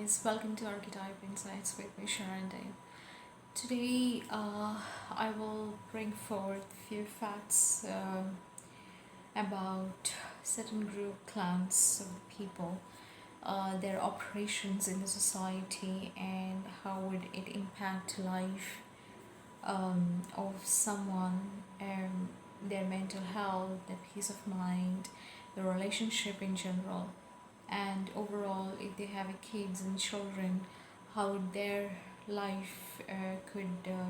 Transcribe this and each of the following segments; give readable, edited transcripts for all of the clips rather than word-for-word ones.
guys, welcome to Archetype Insights with me, Sharon Dane. Today, I will bring forward a few facts about certain group clans of the people, their operations in the society, and how would it impact life of someone, their mental health, their peace of mind, the relationship in general, and overall if they have kids and children, how their life could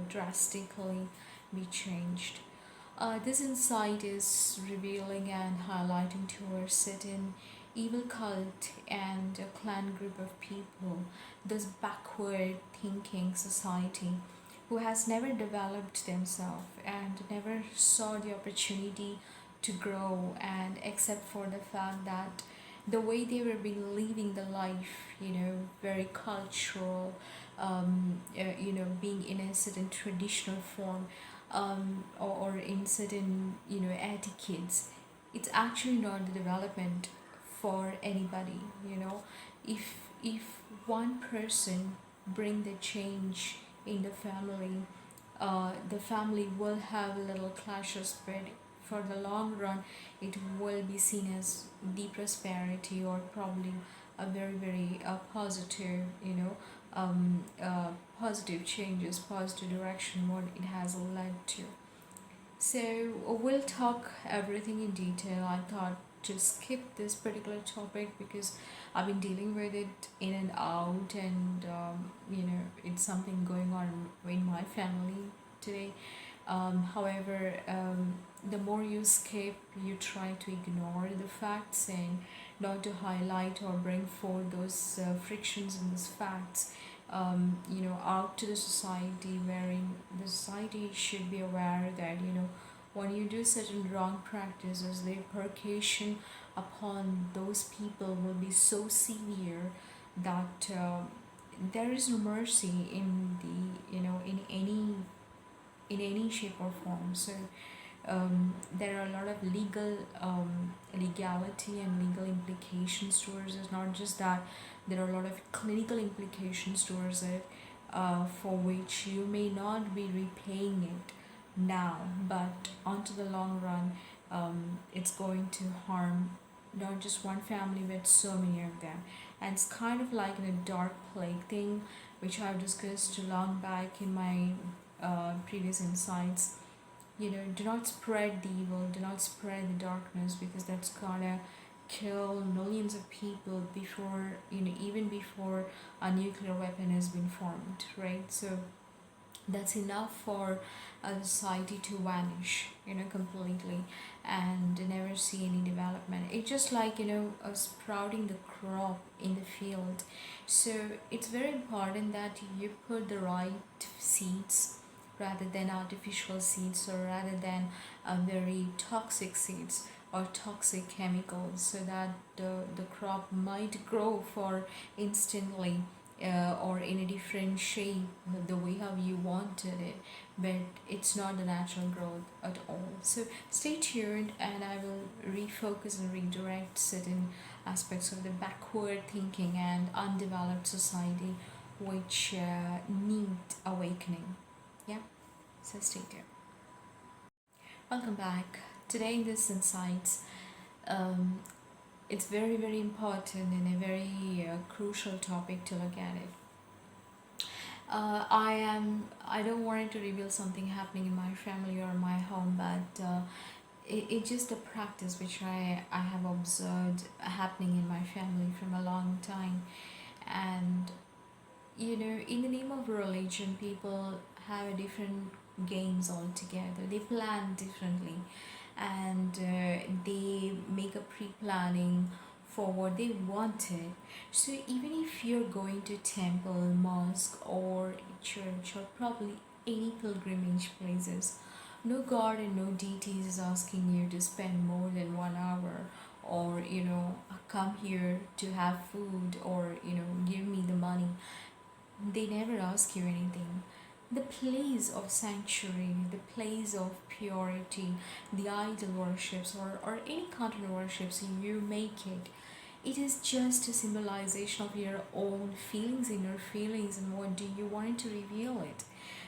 drastically be changed. This insight is revealing and highlighting to a certain evil cult and a clan group of people, this backward thinking society who has never developed themselves and never saw the opportunity to grow, and except for the fact that the way they were been living the life, very cultural, being in a certain traditional form, or in certain, etiquettes, it's actually not the development for anybody. If one person bring the change in the family will have little clashes, but for the long run it will be seen as the prosperity, or probably a very positive, positive changes, positive direction what it has led to. So we'll talk everything in detail. I thought to skip this particular topic because I've been dealing with it in and out, and it's something going on in my family today. However, the more you skip, you try to ignore the facts and not to highlight or bring forth those frictions in those facts, out to the society, wherein the society should be aware that, when you do certain wrong practices, the repercussion upon those people will be so severe that there is no mercy in the, in any shape or form. So there are a lot of legality and legal implications towards it. Not just that, there are a lot of clinical implications towards it, for which you may not be repaying it now, but onto the long run, it's going to harm not just one family but so many of them. And it's kind of like in a dark plague thing, which I've discussed long back in my previous insights. Do not spread the evil, do not spread the darkness, because that's gonna kill millions of people before, even before a nuclear weapon has been formed, right? So that's enough for a society to vanish, completely, and never see any development. It's just like, sprouting the crop in the field. So it's very important that you put the right seeds rather than artificial seeds, or rather than very toxic seeds or toxic chemicals, so that the crop might grow for instantly, or in a different shape, the way how you wanted it, but it's not the natural growth at all. So stay tuned, and I will refocus and redirect certain aspects of the backward thinking and undeveloped society, which need awakening. Yeah, so stay tuned. Welcome back. Today in this insights, um, it's very important and a very crucial topic to look at it. I don't want to reveal something happening in my family or my home, but it's just a practice which I have observed happening in my family from a long time. And in the name of religion, people have a different games altogether. They plan differently, and they make a pre-planning for what they wanted. So even if you're going to temple, mosque, or church, or probably any pilgrimage places, no god and no deities is asking you to spend more than 1 hour, or come here to have food, or give me the money. They never ask you anything. The place of sanctuary, the place of purity, the idol worships, or any kind of worships you make it, it is just a symbolization of your own feelings, inner feelings, and what do you want to reveal it.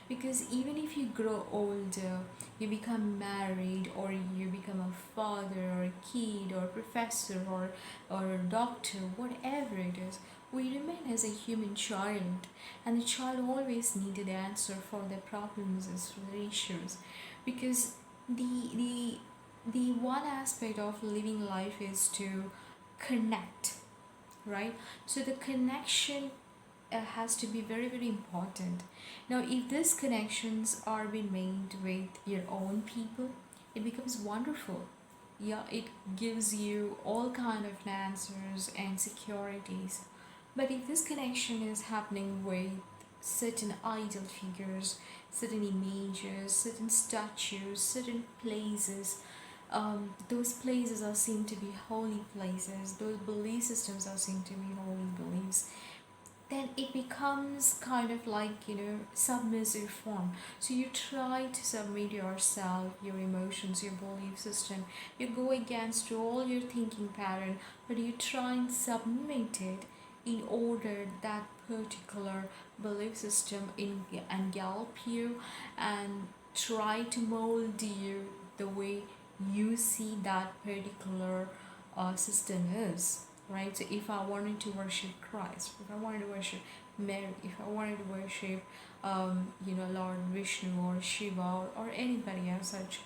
Because even if you grow older, you become married, or you become a father or a kid or a professor or a doctor, whatever it is, we remain as a human child, and the child always needed answer for their problems and their issues. Because the the one aspect of living life is to connect, right? So the connection has to be very very important. Now if these connections are being made with your own people, it becomes wonderful. Yeah, it gives you all kind of answers and securities. But if this connection is happening with certain idol figures, certain images, certain statues, certain places, those places are seen to be holy places, those belief systems are seen to be holy beliefs, then it becomes kind of like, submissive form. So you try to submit yourself, your emotions, your belief system, you go against all your thinking pattern, but you try and submit it in order that particular belief system engulf you and try to mold you the way you see that particular system is, right? So if I wanted to worship Christ, if I wanted to worship Mary, if I wanted to worship Lord Vishnu or Shiva, or anybody as such,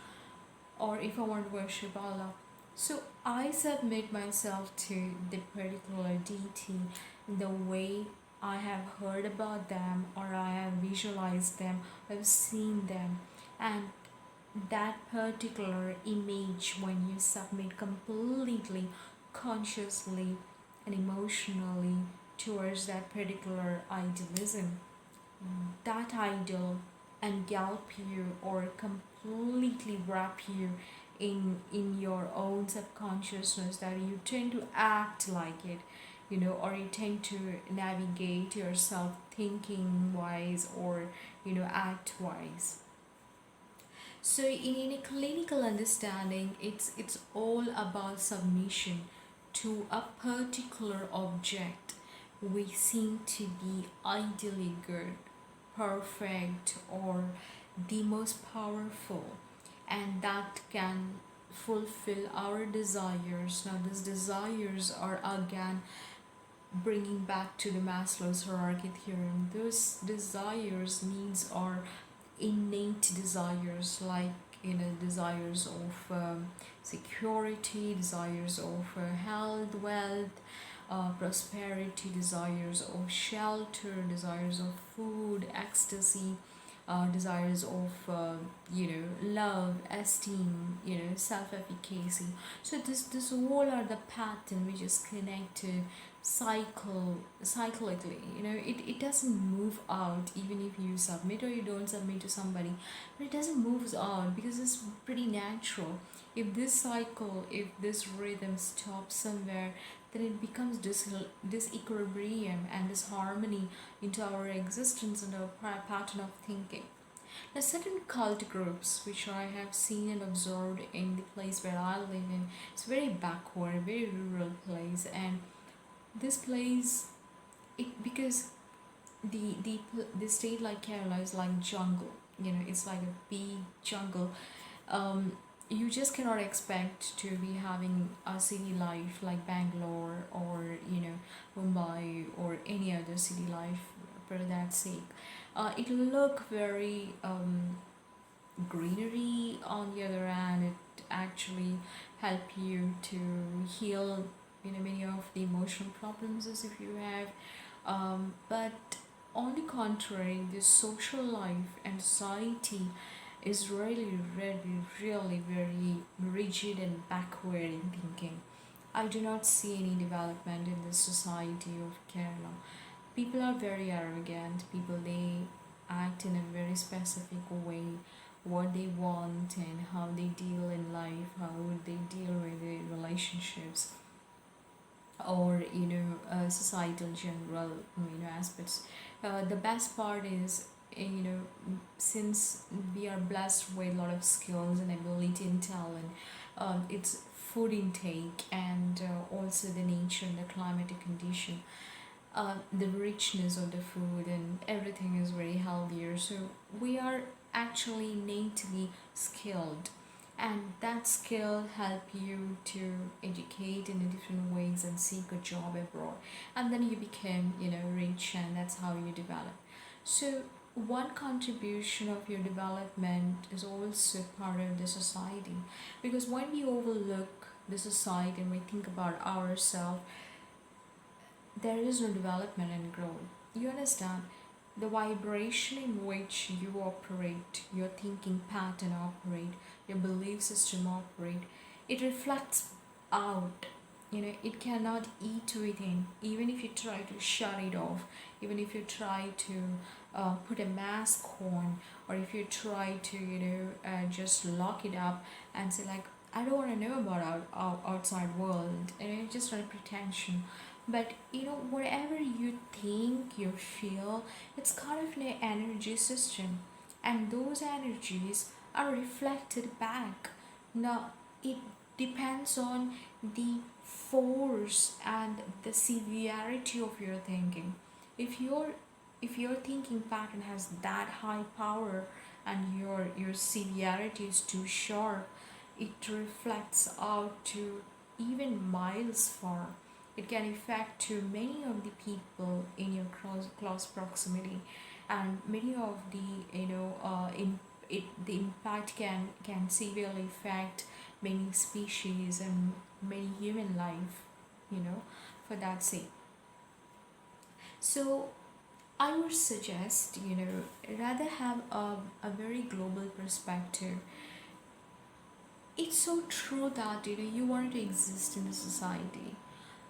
or if I want to worship Allah, so I submit myself to the particular deity the way I have heard about them, or I have visualized them, I've seen them. And that particular image, when you submit completely consciously and emotionally towards that particular idealism, that idol engulf you or completely wrap you in your own subconsciousness, that you tend to act like it, or you tend to navigate yourself thinking wise, or act wise. So in a clinical understanding, it's all about submission to a particular object we seem to be ideally good, perfect, or the most powerful, and that can fulfill our desires. Now these desires are again bringing back to the Maslow's hierarchy theorem. Those desires, needs, are innate desires, like desires of security, desires of health, wealth, prosperity, desires of shelter, desires of food, ecstasy, desires of love, esteem, self-efficacy. So this all are the pattern which is connected cyclically. It doesn't move out even if you submit or you don't submit to somebody, but it doesn't move out because it's pretty natural. If this cycle, if this rhythm stops somewhere, then it becomes disequilibrium and disharmony into our existence and our pattern of thinking. Now, certain cult groups which I have seen and observed in the place where I live in, it's very backward, very rural place, and this place, it because the state like Kerala is like jungle. It's like a big jungle. You just cannot expect to be having a city life like Bangalore or Mumbai or any other city life for that sake. It look very greenery. On the other hand, it actually help you to heal many of the emotional problems as if you have. But on the contrary, the social life and society is really very rigid and backward in thinking. I do not see any development in the society of Kerala. People are very arrogant. People, they act in a very specific way, what they want and how they deal in life, how would they deal with the relationships, or societal general aspects. The best part is, since we are blessed with a lot of skills and ability and talent, it's food intake, and also the nature and the climatic condition, the richness of the food, and everything is very healthier. So we are actually innately skilled, and that skill help you to educate in different ways and seek a job abroad, and then you become, rich, and that's how you develop. So one contribution of your development is also part of the society, because when we overlook the society and we think about ourselves, there is no development and growth. You understand? The vibration in which you operate, your thinking pattern operate, your belief system operate, it reflects out. It cannot eat within. Even if you try to shut it off, even if you try to put a mask on, or if you try to, just lock it up and say like, I don't want to know about our outside world, and it's just a pretension. But whatever you think, you feel, it's kind of an energy system, and those energies are reflected back. Now it depends on the force and the severity of your thinking. If your thinking pattern has that high power, and your severity is too sharp, it reflects out to even miles far. It can affect to many of the people in your close proximity, and many of the the impact can severely affect many species and many human life, for that sake. So I would suggest, rather have a very global perspective. It's so true that you want to exist in the society,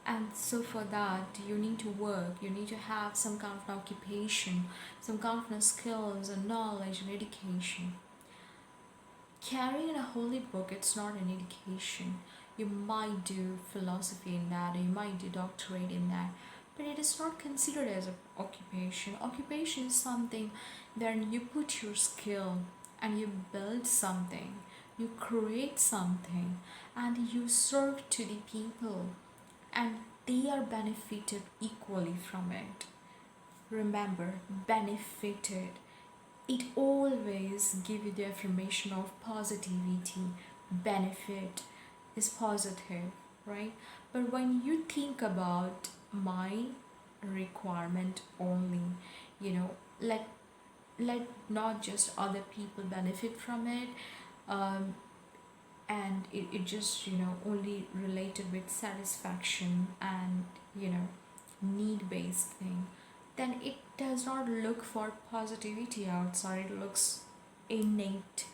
and so for that you need to work, you need to have some kind of occupation, some kind of skills and knowledge and education. Carrying a holy book, it's not an education. You might do philosophy in that, or you might do doctorate in that, but it is not considered as an occupation. Occupation is something then you put your skill and you build something, you create something, and you serve to the people, and they are benefited equally from it. Remember, benefited. It always gives you the affirmation of positivity. Benefit is positive, right? But when you think about my requirement only, let not just other people benefit from it, um, and it just only related with satisfaction and need based thing, then it does not look for positivity outside. It looks innate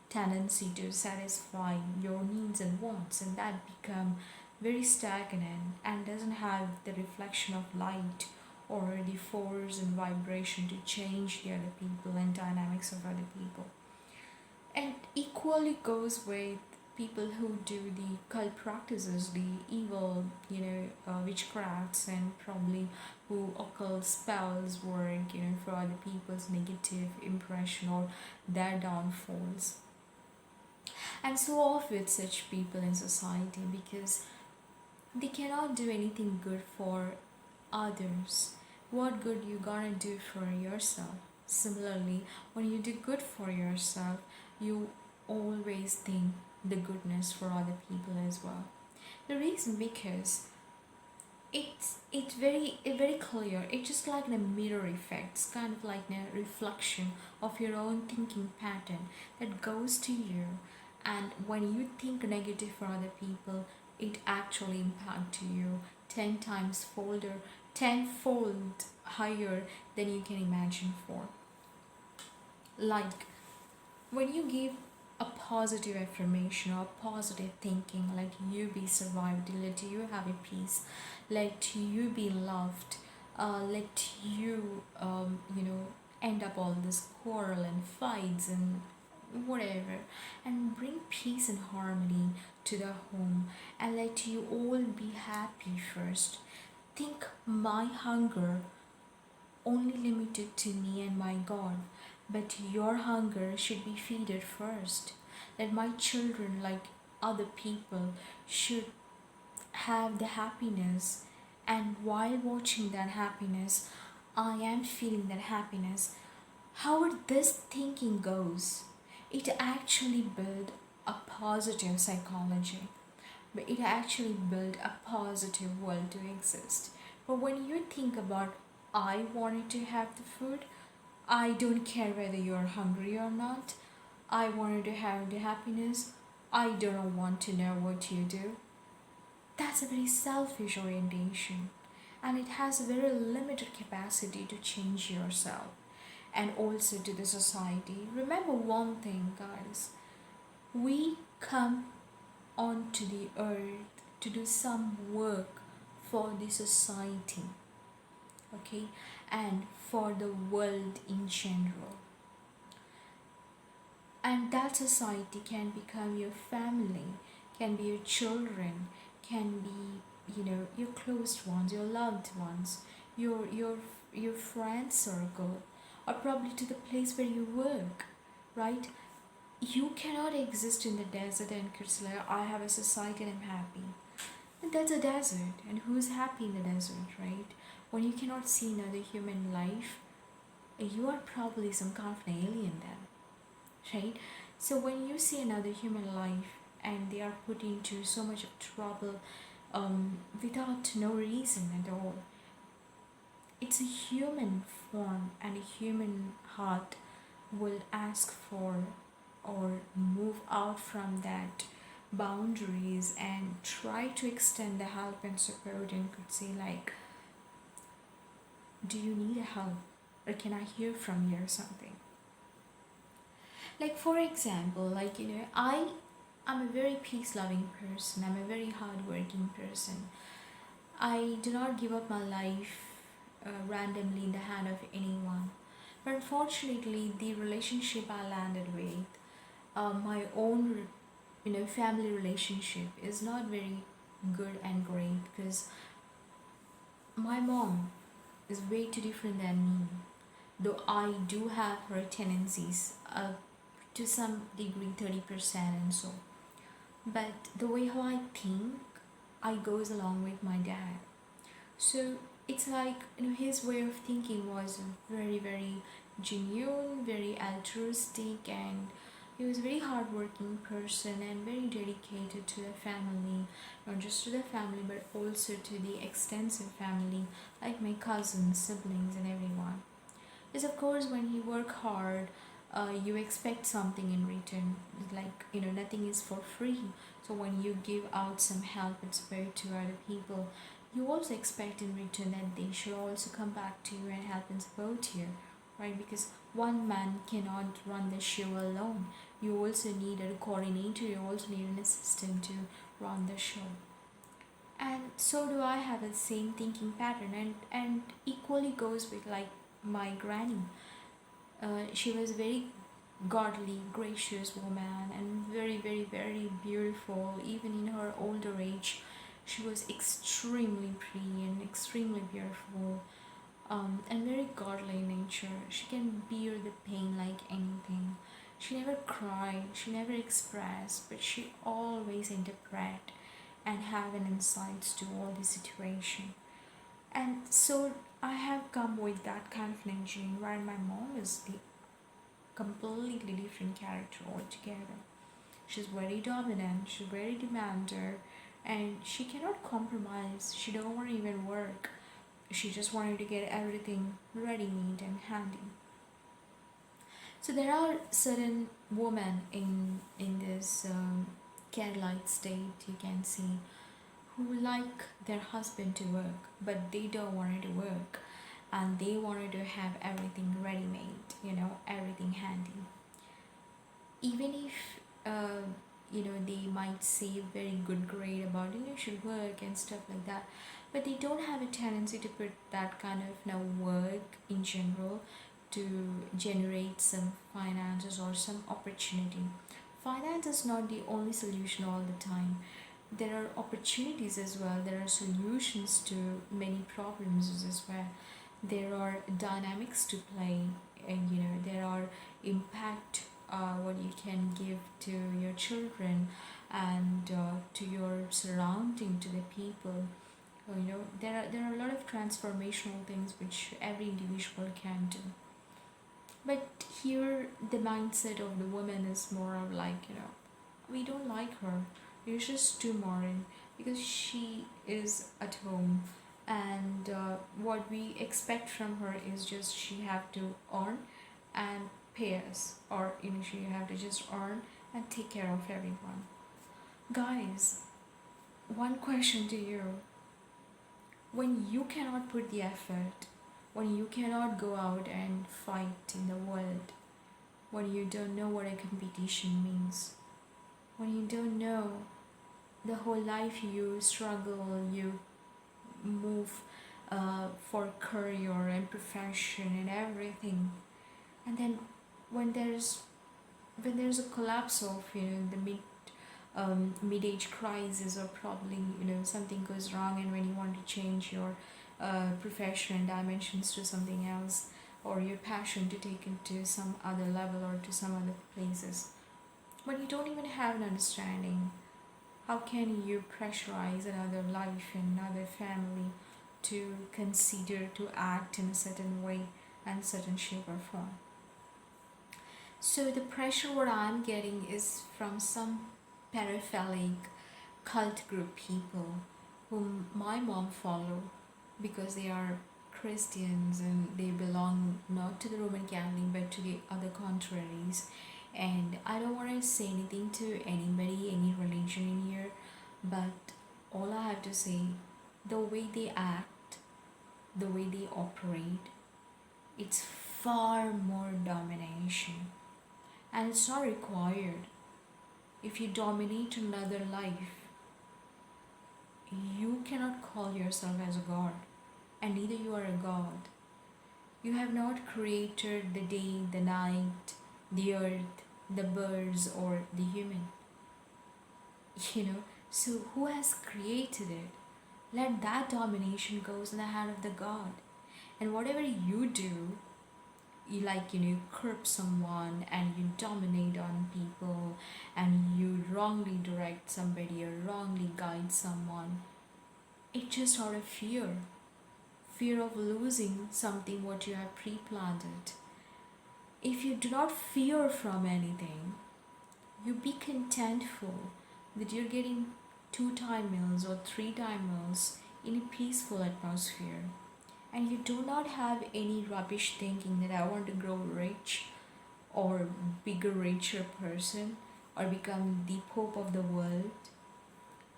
tendency to satisfy your needs and wants, and that become very stagnant and doesn't have the reflection of light or the force and vibration to change the other people and dynamics of other people. And equally goes with people who do the cult practices, the evil, witchcrafts, and probably who occult spells work, for other people's negative impression or their downfalls. And so off with such people in society, because they cannot do anything good for others. What good you gonna do for yourself? Similarly, when you do good for yourself, you always think the goodness for other people as well. The reason, because it's very clear. It's just like a mirror effect. It's kind of like a reflection of your own thinking pattern that goes to you, and when you think negative for other people, it actually impacts you 10 times folder, tenfold higher than you can imagine for. Like when you give a positive affirmation or positive thinking, like you be survived, let you have a peace, let you be loved, let you end up all this quarrel and fights and whatever, and bring peace and harmony to the home, and let you all be happy first. Think my hunger only limited to me and my God, but your hunger should be feeded first. Let my children, like other people should have the happiness, and while watching that happiness I am feeling that happiness. However this thinking goes, it actually build a positive psychology, but it actually build a positive world to exist. But when you think about, I wanted to have the food, I don't care whether you're hungry or not, I wanted to have the happiness, I don't want to know what you do. That's a very selfish orientation, and it has a very limited capacity to change yourself and also to the society. Remember one thing, guys, we come onto the earth to do some work for the society, okay, and for the world in general. And that society can become your family, can be your children, can be, your close ones, your loved ones, your friend circle, or probably to the place where you work, right? You cannot exist in the desert and could say, I have a society and I'm happy. And that's a desert, and who's happy in the desert, right? When you cannot see another human life, you are probably some kind of an alien then, right? So when you see another human life and they are put into so much of trouble, without no reason at all, it's a human form, and a human heart will ask for or move out from that boundaries and try to extend the help and support, and could say like, do you need a help, or can I hear from you or something. Like for example, like, I'm a very peace loving person, I'm a very hardworking person. I do not give up my life randomly in the hand of anyone. But unfortunately, the relationship I landed with, my own, family relationship, is not very good and great, because my mom is way too different than me. Though I do have her tendencies, to some degree, 30% and so. But the way how I think, I goes along with my dad. So it's like, his way of thinking was very, very genuine, very altruistic, and he was a very hardworking person and very dedicated to the family, not just to the family but also to the extensive family, like my cousins, siblings, and everyone. Because of course, when you work hard, you expect something in return. Like, nothing is for free. So when you give out some help and support to other people, you also expect in return that they should also come back to you and help and support you, right? Because one man cannot run the show alone. You also need a coordinator, you also need an assistant to run the show. And so do I have the same thinking pattern, and equally goes with like my granny. She was very godly, gracious woman, and very, very, very beautiful. Even in her older age, she was extremely pretty and extremely beautiful, and very godly in nature. She can bear the pain like anything. She never cried, she never expressed, but she always interpret and have an insights to all the situation. And so I have come with that kind of an engine, where my mom is the completely different character altogether. She's very dominant, she's very demander, and she cannot compromise. She don't want to even work. She just wanted to get everything ready-made and handy. So there are certain women in this Kerala state, you can see, who like their husband to work, but they don't want it to work, and they wanted to have everything ready made, everything handy. Even if they might say very good grade about, you should work and stuff like that, but they don't have a tendency to put that kind of work in general to generate some finances or some opportunity. Finance is not the only solution all the time. There are opportunities as well, there are solutions to many problems as well. There are dynamics to play, and there are impact, what you can give to your children, and to your surrounding, to the people. There are a lot of transformational things which every individual can do. But here, the mindset of the woman is more of like, we don't like her. We're just too modern because she is at home, and what we expect from her is just she have to earn and pay us, or she have to just earn and take care of everyone. Guys, one question to you: when you cannot put the effort, when you cannot go out and fight in the world, when you don't know what a competition means, when you don't know the whole life you struggle, you move for career and profession and everything, and then when there's a collapse of the mid-age crisis, or probably something goes wrong, and when you want to change your profession and dimensions to something else, or your passion to take it to some other level or to some other places, but you don't even have an understanding, how can you pressurize another life and another family to consider to act in a certain way and certain shape or form? So the pressure what I'm getting is from some paraphilic cult group people whom my mom follow, because they are Christians and they belong not to the Roman Catholic but to the other contraries. And I don't want to say anything to anybody, any religion in here, but all I have to say, the way they act, the way they operate, it's far more domination, and it's not required. If you dominate another life, you cannot call yourself as a god, and neither you are a god. You have not created the day, the night, the earth, the birds, or the human. So who has created it? Let that domination goes in the hand of the god. And whatever you do, you curb someone and you dominate on people, and you wrongly direct somebody or wrongly guide someone, it's just out of fear of losing something what you have pre-planted. If you do not fear from anything, you be contentful that you're getting 2 time meals or 3 time meals in a peaceful atmosphere, and you do not have any rubbish thinking that I want to grow rich or bigger richer person or become the pope of the world.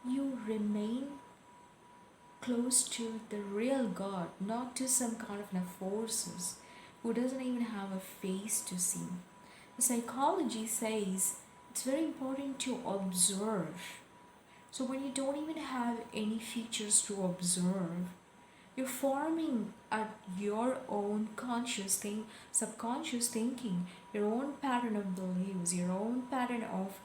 You remain close to the real God, not to some kind of forces who doesn't even have a face to see. The psychology says it's very important to observe. So when you don't even have any features to observe, you're forming at your own subconscious thinking, your own pattern of beliefs, your own pattern of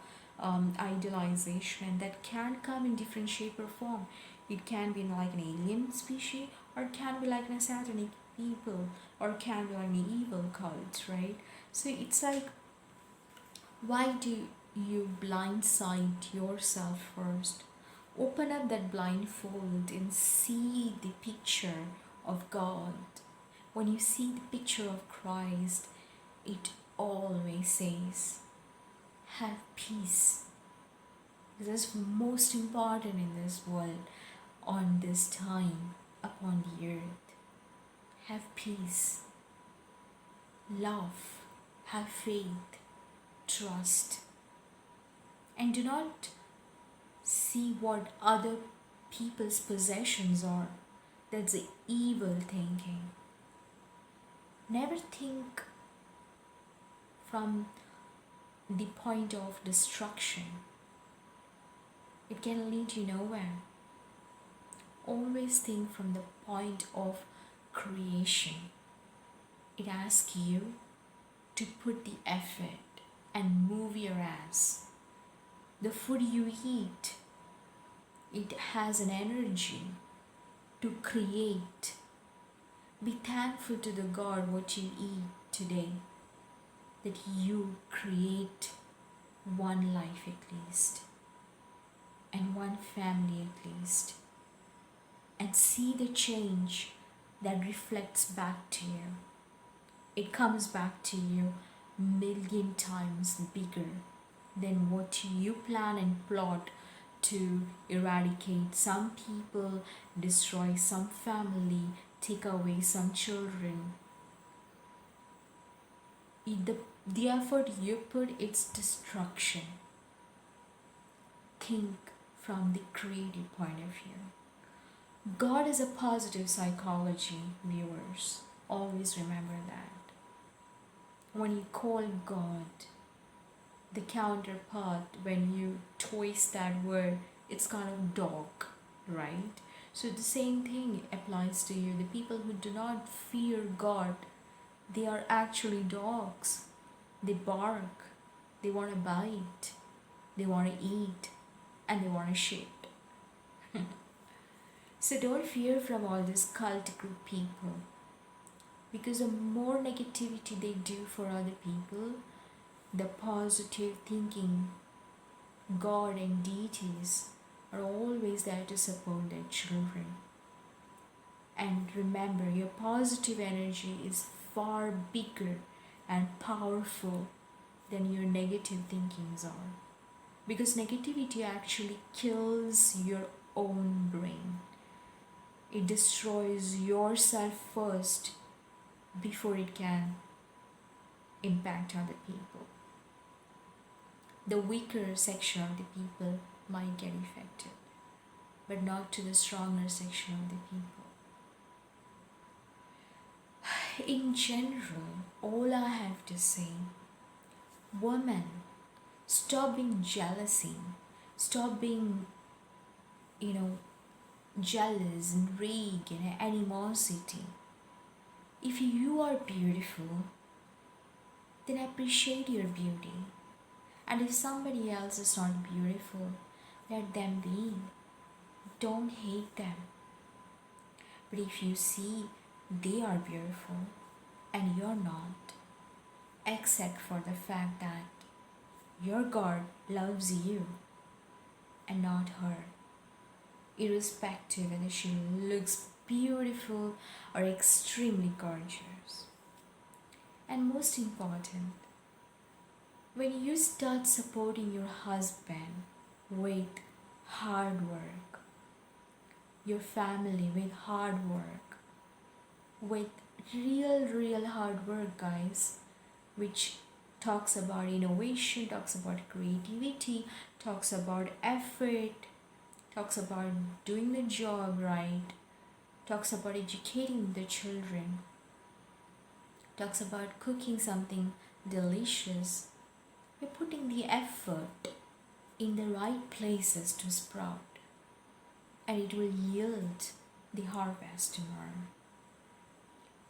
idealization that can come in different shape or form. It can be like an alien species, or it can be like a satanic people, or it can be like an evil cult, right? So it's like, why do you blindside yourself first? Open up that blindfold and see the picture of God. When you see the picture of Christ, it always says, have peace. This is most important in this world, on this time, upon the earth. Have peace, love, have faith, trust, and do not see what other people's possessions are. That's the evil thinking. Never think from the point of destruction. It can lead you nowhere. Always think from the point of creation. It asks you to put the effort and move your ass. The food you eat, it has an energy to create. Be thankful to the God what you eat today, that you create one life at least. and one family at least, and see the change that reflects back to you. It comes back to you million times bigger than what you plan and plot to eradicate some people, destroy some family, take away some children. The effort you put, it's destruction. Think from the creative point of view. God is a positive psychology, viewers. Always remember that. When you call God, the counterpart, when you twist that word, it's kind of dog, right? So the same thing applies to you. The people who do not fear God, they are actually dogs. They bark, they want to bite, they want to eat, and they want to shit. So don't fear from all these cult group people, because the more negativity they do for other people, the positive thinking God and deities are always there to support their children. And remember, your positive energy is far bigger and powerful than your negative thinkings are. Because negativity actually kills your own brain. It destroys yourself first before it can impact other people. The weaker section of the people might get affected, but not to the stronger section of the people. In general, all I have to say, women, stop being jealousy, stop being, jealous and rage and animosity. If you are beautiful, then appreciate your beauty. And if somebody else is not beautiful, let them be. Don't hate them. But if you see they are beautiful and you're not, accept for the fact that your God loves you and not her, irrespective whether she looks beautiful or extremely gorgeous. And most important, when you start supporting your husband with hard work, your family with hard work, with real hard work, guys, which talks about innovation, talks about creativity, talks about effort, talks about doing the job right, talks about educating the children, talks about cooking something delicious. You're putting the effort in the right places to sprout, and it will yield the harvest tomorrow.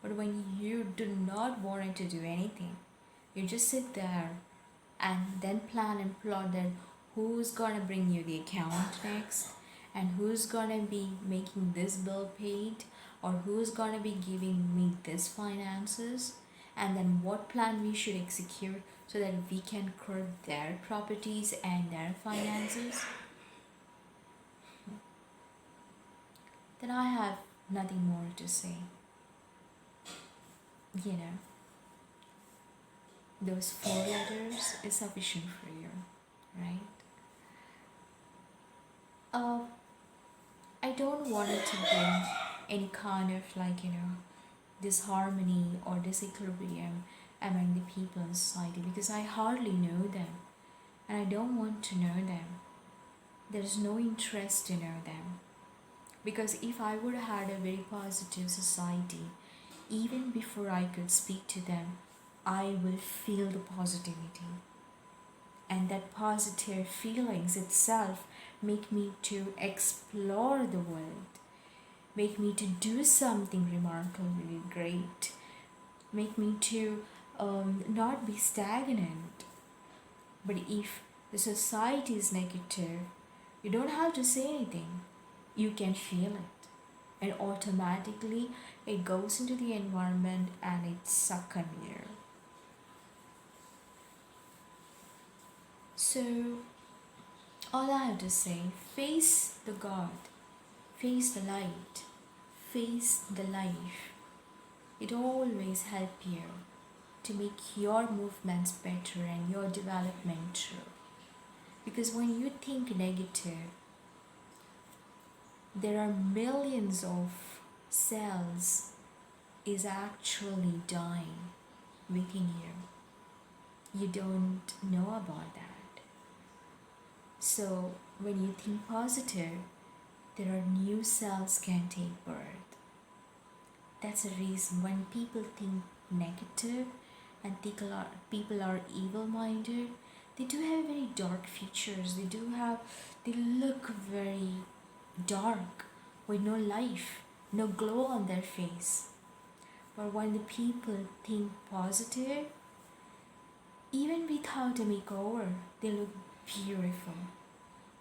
But when you do not want to do anything, you just sit there and then plan and plot that who's gonna bring you the account next, and who's gonna be making this bill paid, or who's gonna be giving me this finances, and then what plan we should execute so that we can curb their properties and their finances. Then I have nothing more to say. Those 4 letters is sufficient for you, right? I don't want it to bring any kind of disharmony or disequilibrium among the people in society, because I hardly know them and I don't want to know them. There's no interest to know them, because if I would have had a very positive society, even before I could speak to them, I will feel the positivity, and that positive feelings itself make me to explore the world, make me to do something remarkably great, make me to not be stagnant. But if the society is negative, you don't have to say anything, you can feel it, and automatically it goes into the environment and it sucks on you. So All I have to say, face the God, face the light, face the life. It always helps you to make your movements better and your development true. Because when you think negative, there are millions of cells is actually dying within you. You don't know about that. So when you think positive, there are new cells can take birth. That's the reason when people think negative and people are evil-minded, they do have very dark features. They look very dark with no life, no glow on their face. But when the people think positive, even without a makeover, they look beautiful.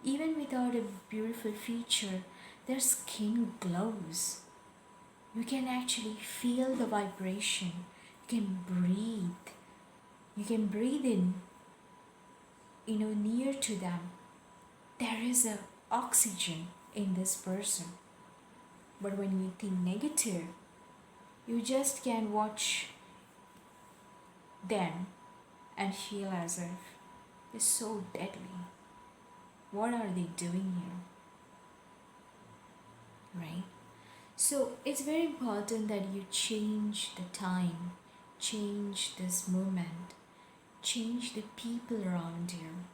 Even without a beautiful feature, their skin glows. You can actually feel the vibration. You can breathe. You can breathe in, near to them. There is a oxygen in this person. But when you think negative, you just can watch them and feel as if it's so deadly. What are they doing here? Right? So it's very important that you change the time, change this moment, change the people around you,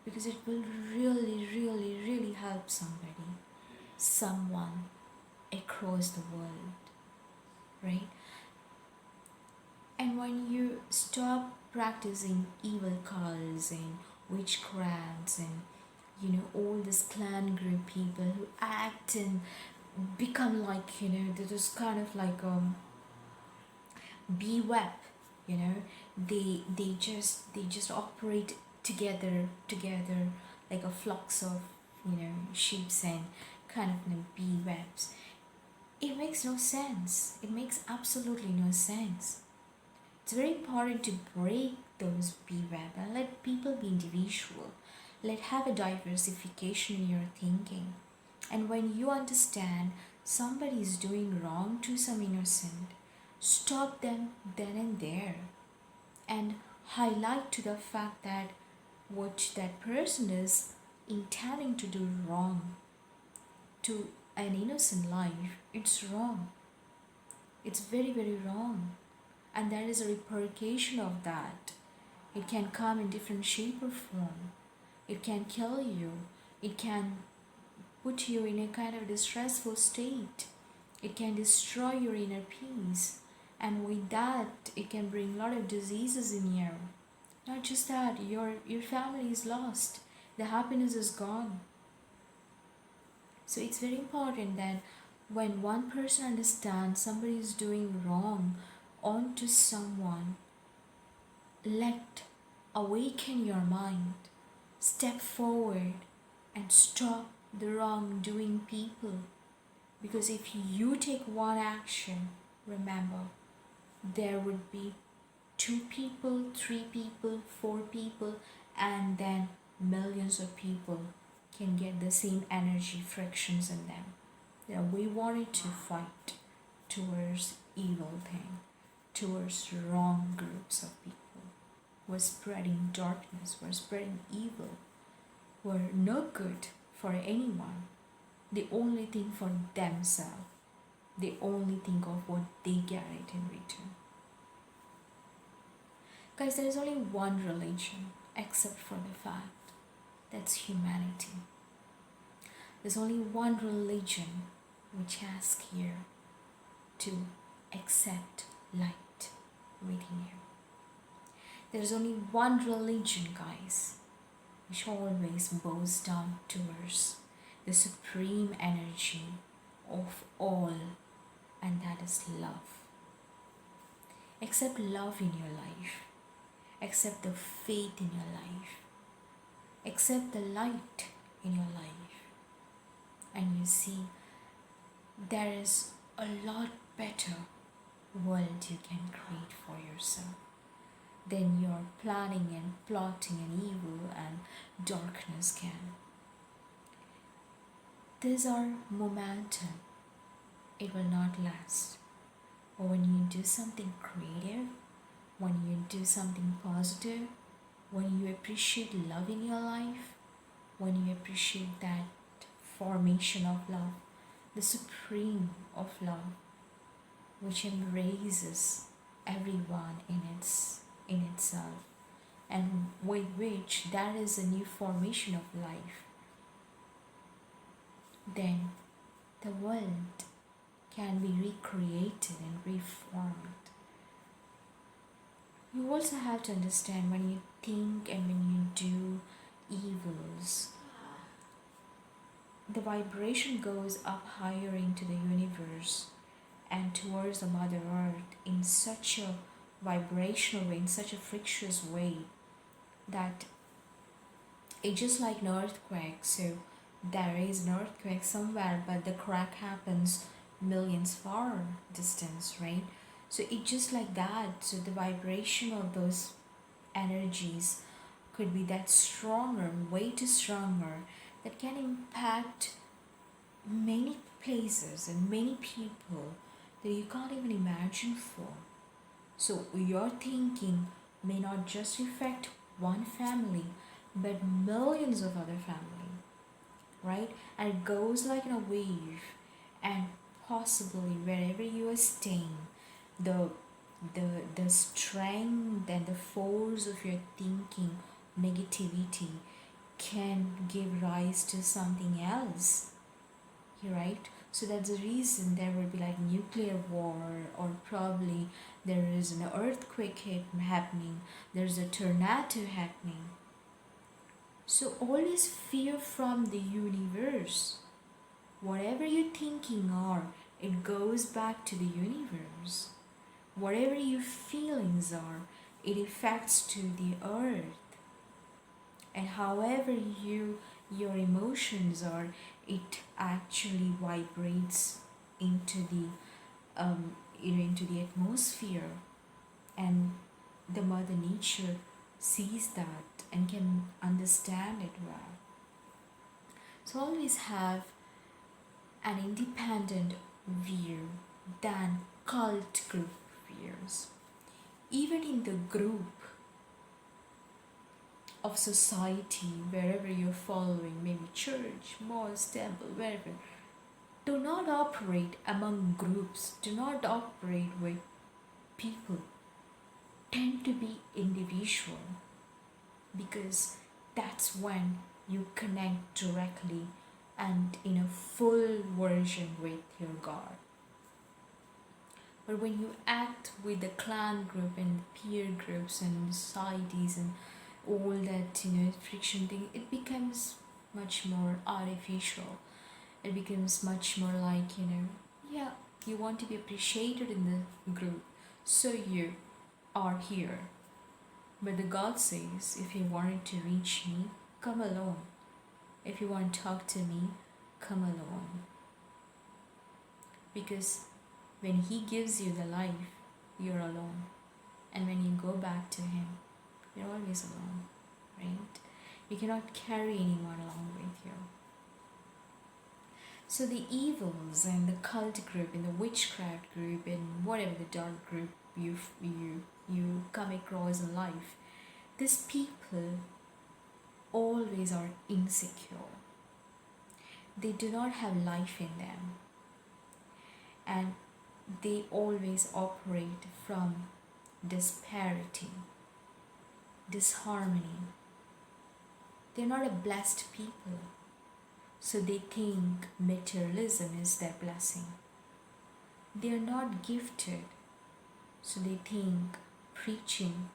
because it will really, really, really help someone across the world, right? And when you stop practicing evil cults and witchcrafts and all this clan group people who act and become like this kind of like beweb, they just operate together like a flocks of sheeps and kind of bewebs. It makes no sense. It makes absolutely no sense. It's very important to break those beweb and let people be individual. Let have a diversification in your thinking. And when you understand somebody is doing wrong to some innocent, stop them then and there and highlight to the fact that what that person is intending to do wrong to an innocent life. It's wrong. It's very, very wrong. And there is a repercussion of that. It can come in different shape or form. It can kill you. It can put you in a kind of distressful state. It can destroy your inner peace. And with that, it can bring a lot of diseases in you. Not just that, your family is lost. The happiness is gone. So it's very important that when one person understands somebody is doing wrong onto someone, let awaken your mind, step forward and stop the wrongdoing people. Because if you take one action, remember, there would be 2 people, 3 people, 4 people, and then millions of people can get the same energy frictions in them. We wanted to fight towards evil thing, towards wrong groups of people who are spreading darkness, who are spreading evil, who are no good for anyone. They only think for themselves. They only think of what they get it in return. Guys, there is only one religion except for the fact that's humanity. There's only one religion which asks you to accept light within you. There's only one religion, guys, which always bows down towards the supreme energy of all, and that is love. Accept love in your life. Accept the faith in your life. Accept the light in your life. And you see, there is a lot better world you can create for yourself than your planning and plotting and evil and darkness can. these are momentum. It will not last. But when you do something creative, when you do something positive, when you appreciate love in your life, when you appreciate that formation of love, the supreme of love, which embraces everyone in itself, and with which that is a new formation of life, then the world can be recreated and reformed. You also have to understand, when you think and when you do evils, the vibration goes up higher into the universe and towards the Mother Earth in such a vibrational way, in such a frictious way, that it's just like an earthquake. So there is an earthquake somewhere, but the crack happens millions far distance, right? So it's just like that. So the vibration of those energies could be that stronger, way too stronger, that can impact many places and many people that you can't even imagine for. So your thinking may not just affect one family, but millions of other family, right? And it goes like in a wave, and possibly wherever you are staying, the the strength and the force of your thinking negativity can give rise to something else, right? So that's the reason there will be like nuclear war, or probably there is an earthquake happening, there's a tornado happening. So always fear from the universe. Whatever your thinking are, it goes back to the universe. Whatever your feelings are, it affects to the earth. And however your emotions are, it actually vibrates into the into the atmosphere, and the Mother Nature sees that and can understand it well. So always have an independent view than cult group views. Even in the group of society, wherever you're following, maybe church, mosque, temple, wherever, do not operate among groups, do not operate with people. Tend to be individual, because that's when you connect directly and in a full version with your God. But when you act with the clan group and peer groups and societies and all that, friction thing, it becomes much more artificial. It becomes much more like, yeah, you want to be appreciated in the group, so you are here. But the God says, if you wanted to reach me, come alone. If you want to talk to me, come alone. Because when He gives you the life, you're alone. And when you go back to Him, you're always alone, right? You cannot carry anyone along with you. So the evils and the cult group and the witchcraft group and whatever the dark group you come across in life, these people always are insecure. They do not have life in them, and they always operate from disparity, disharmony. They're not a blessed people, so they think materialism is their blessing. They're not gifted, so they think preaching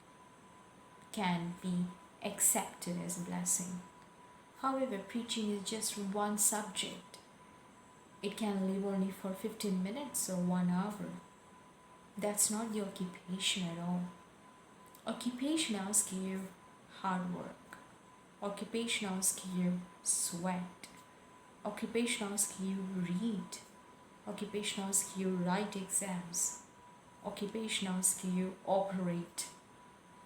can be accepted as a blessing. However, preaching is just one subject. It can live only for 15 minutes or 1 hour. That's not the occupation at all. Occupation asks you hard work. Occupation asks you sweat. Occupation asks you read. Occupation asks you write exams. Occupation asks you operate.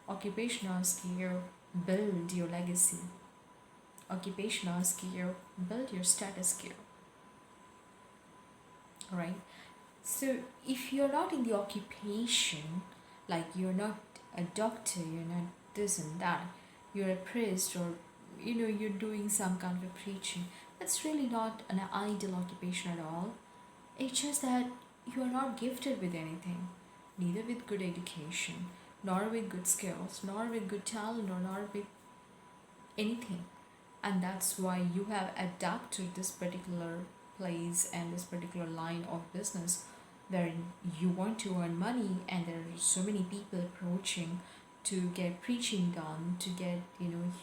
Occupation asks you build your legacy. Occupation asks you build your status quo. right? So if you're not in the occupation, like you're not a doctor, you're not this and that, you're a priest, or you're doing some kind of a preaching, that's really not an ideal occupation at all. It's just that you are not gifted with anything, neither with good education, nor with good skills, nor with good talent, or nor with anything. And that's why you have adapted this particular place and this particular line of business wherein you want to earn money, and there are so many people approaching to get preaching done, to get,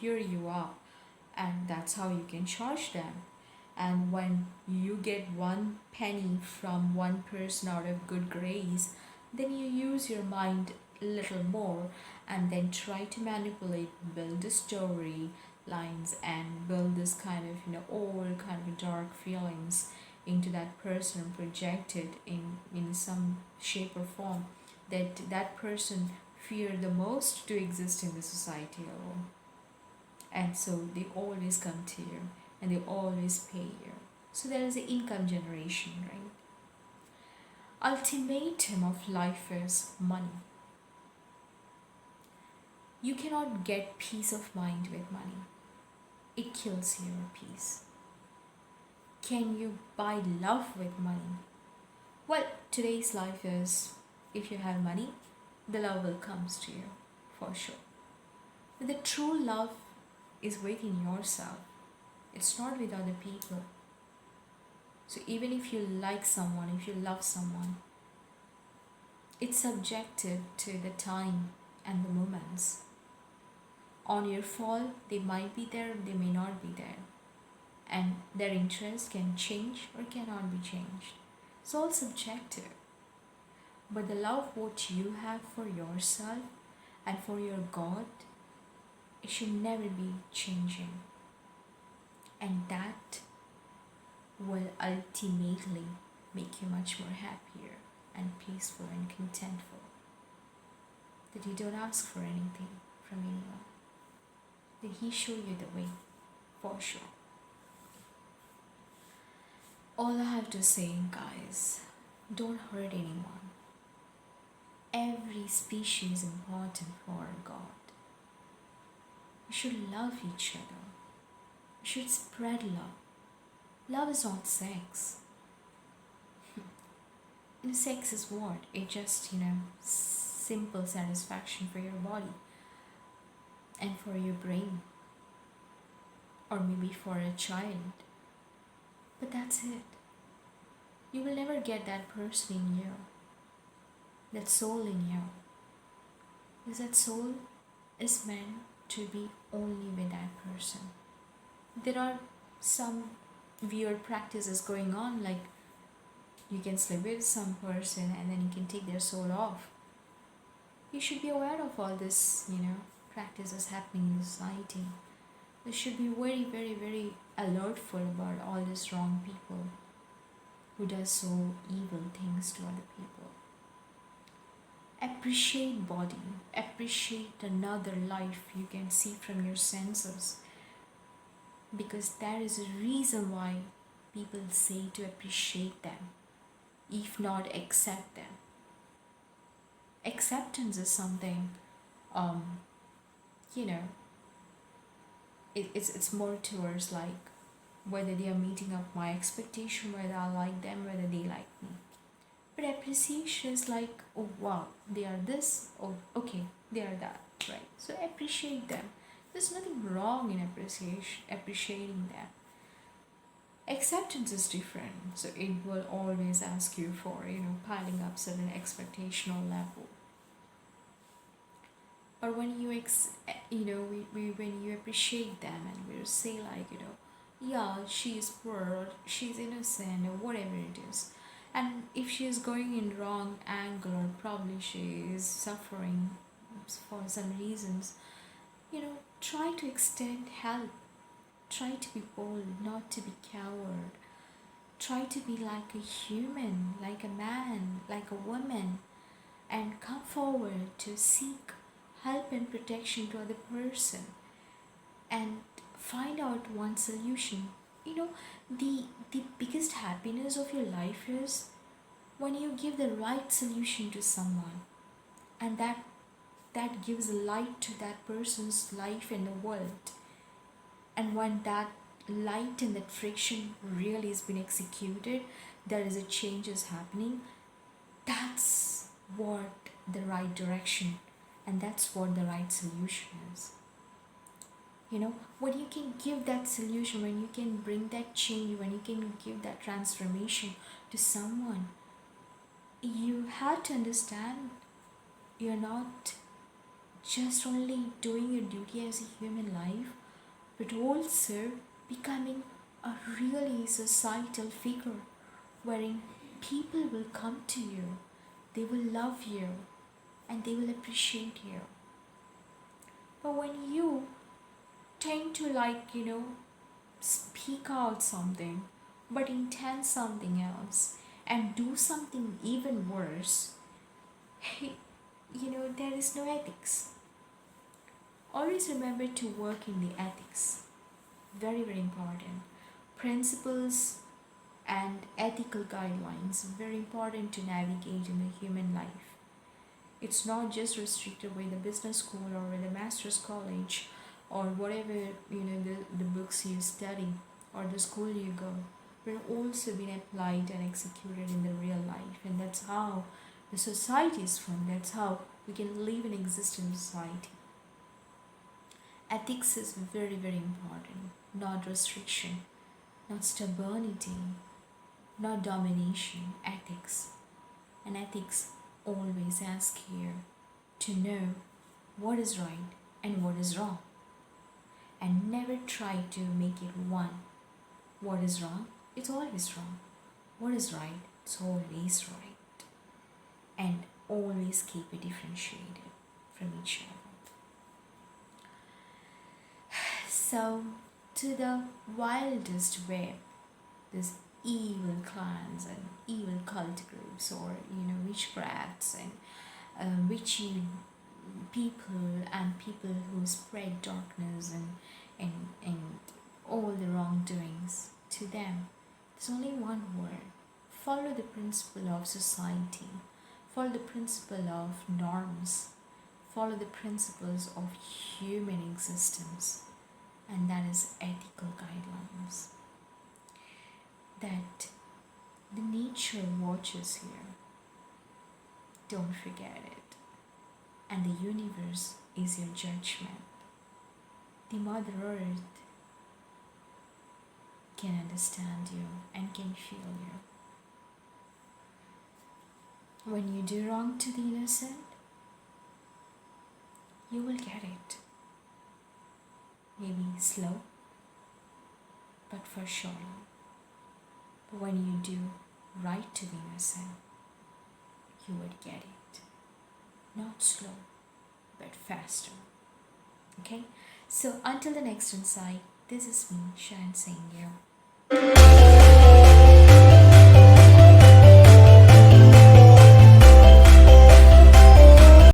hear you up, and that's how you can charge them. And when you get one penny from one person out of good grace, then you use your mind a little more, and then try to manipulate, build a story lines, and build this kind of, all kind of dark feelings into that person, projected in some shape or form that that person fear the most to exist in the society alone. And so they always come to you, and they always pay you. So there is an income generation, right? Ultimatum of life is money. You cannot get peace of mind with money. It kills your peace. Can you buy love with money? Well, today's life is, if you have money, the love will comes to you, for sure. But the true love is within yourself. It's not with other people. So even if you like someone, if you love someone, it's subjected to the time and the moments. On your fall, they might be there, they may not be there. And their interest can change or cannot be changed. It's all subjective. But the love what you have for yourself and for your God, it should never be changing. And that will ultimately make you much more happier and peaceful and contentful. That you don't ask for anything from anyone. That He show you the way, for sure. All I have to say, guys, don't hurt anyone. Every species is important for God. We should love each other. We should spread love. Love is not sex. And sex is what? It's just, simple satisfaction for your body and for your brain, or maybe for a child. But that's it. You will never get that person in you, that soul in you, because that soul is meant to be only with that person. There are some weird practices going on, like you can sleep with some person and then you can take their soul off. You should be aware of all this, practices happening in society. You should be very, very, very alertful about all these wrong people who does so evil things to other people. Appreciate body. Appreciate another life you can see from your senses. Because there is a reason why people say to appreciate them, if not accept them. Acceptance is something, it's more towards like whether they are meeting up my expectation, whether I like them, whether they like me. But appreciation is like, oh wow, they are this, oh okay, they are that, right? So appreciate them. There's nothing wrong in appreciating them. Acceptance is different, so it will always ask you for, piling up certain expectational level. But when you when you appreciate them, and we say like, yeah, she is poor, or she's innocent, or whatever it is, and if she is going in wrong angle, or probably she is suffering for some reasons, try to extend help. Try to be bold, not to be coward. Try to be like a human, like a man, like a woman, and come forward to seek help and protection to other person, and find out one solution. The biggest happiness of your life is When you give the right solution to someone, and that gives light to that person's life in the world, and when that light and that friction really has been executed, there is a change is happening. That's what the right direction, and that's what the right solution is. When you can give that solution, when you can bring that change, when you can give that transformation to someone, you have to understand you're not just only doing your duty as a human life, but also becoming a really societal figure wherein people will come to you, they will love you, and they will appreciate you. But when you tend to speak out something but intend something else and do something even worse, there is no ethics. Always remember to work in the ethics. Very, very important. Principles and ethical guidelines, very important to navigate in the human life. It's not just restricted with the business school or with the master's college or whatever the books you study or the school you go, but also been applied and executed in the real life. And that's how the society is formed. That's how we can live and exist in society. Ethics is very, very important. Not restriction, not stubbornity, not domination. Ethics. And ethics always ask you to know what is right and what is wrong, and never try to make it one. What is wrong? It's always wrong. What is right? It's always right. And always keep it differentiated from each other. So, to the wildest web, these evil clans and evil cult groups, or witchcrafts and witchy people and people who spread darkness and all the wrongdoings to them, there's only one word: follow the principle of society, follow the principle of norms, follow the principles of human existence, and that is ethical guidelines. That the nature watches here, don't forget it, and the universe is your judgment. The Mother Earth can understand you and can feel you. When you do wrong to the innocent, you will get it. Maybe slow, but for sure. But when you do right to the innocent, you would get it. Not slow, but faster. Okay? So until the next insight, this is me, Sharon, saying you.